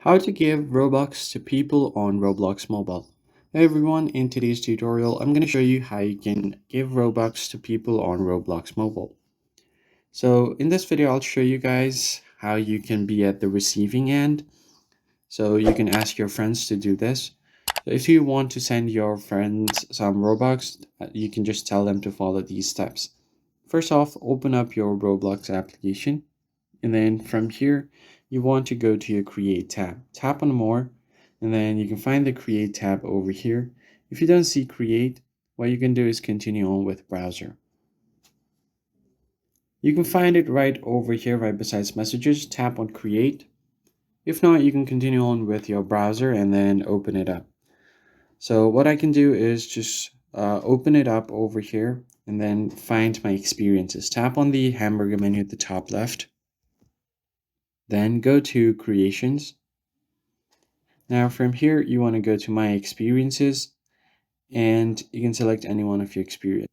How to give Robux to people on Roblox Mobile. Hey everyone, in today's tutorial, I'm going to show you how you can give Robux to people on Roblox Mobile. So in this video, I'll show you guys how you can be at the receiving end. So you can ask your friends to do this. So if you want to send your friends some Robux, you can just tell them to follow these steps. First off, open up your Roblox application. And then from here, you want to go to your Create tab. Tap on More, and then you can find the Create tab over here. If you don't see Create, what you can do is continue on with Browser. You can find it right over here, right besides Messages. Tap on Create. If not, you can continue on with your browser and then open it up. So what I can do is just open it up over here and then find my experiences. Tap on the hamburger menu at the top left. Then go to Creations. Now from here, you want to go to My Experiences, and you can select any one of your experience.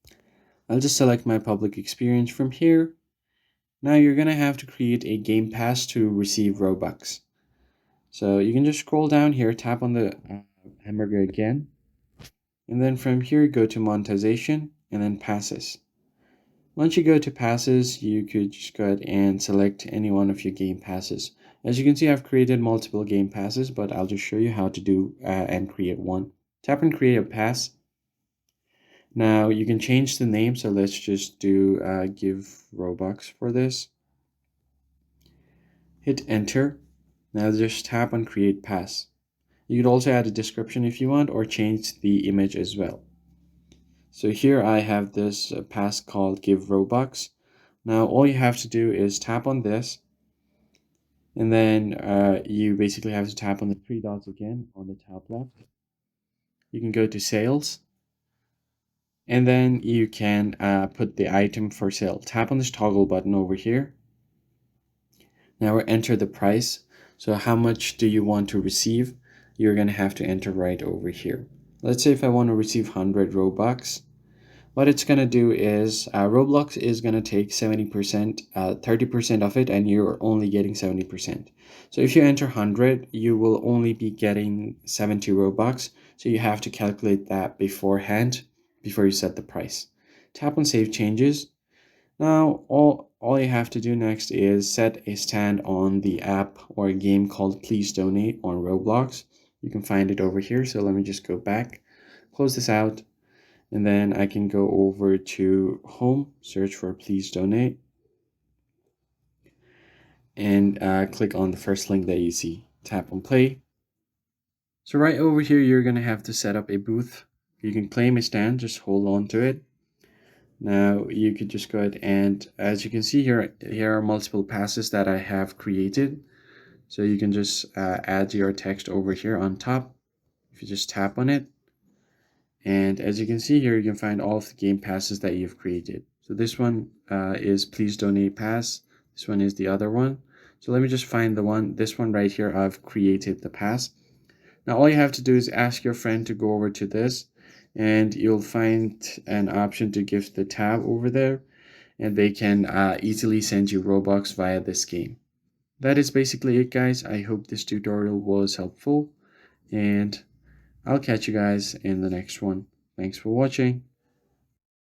I'll just select my public experience from here. Now you're going to have to create a game pass to receive Robux. So you can just scroll down here, tap on the hamburger again, and then from here, go to Monetization, and then Passes. Once you go to passes, you could just go ahead and select any one of your game passes. As you can see, I've created multiple game passes, but I'll just show you how to do and create one. Tap on create a pass. Now you can change the name, so let's just do Give Robux for this. Hit enter. Now just tap on create pass. You could also add a description if you want, or change the image as well. So here I have this pass called Give Robux. Now all you have to do is tap on this, and then you basically have to tap on the three dots again on the top left. You can go to sales, and then you can put the item for sale. Tap on this toggle button over here. Now enter the price. So how much do you want to receive? You're going to have to enter right over here. Let's say if I want to receive 100 Robux, what it's going to do is Roblox is going to take 70%, 30% of it, and you're only getting 70%. So if you enter 100, you will only be getting 70 Robux. So you have to calculate that beforehand before you set the price. Tap on Save Changes. Now, all you have to do next is set a stand on the app or a game called Please Donate on Roblox. You can find it over here. So let me just go back, close this out. And then I can go over to home, search for Please Donate, and click on the first link that you see. Tap on play. So right over here, you're going to have to set up a booth. You can claim a stand, just hold on to it. Now you could just go ahead and, as you can see here are multiple passes that I have created. So you can just add your text over here on top. If you just tap on it, and as you can see here, you can find all of the game passes that you've created. So this one is Please Donate Pass. This one is the other one. So let me just find this one right here. I've created the pass. Now all you have to do is ask your friend to go over to this, and you'll find an option to gift the tab over there, and they can easily send you Robux via this game. That is basically it, guys. I hope this tutorial was helpful, and I'll catch you guys in the next one. Thanks for watching.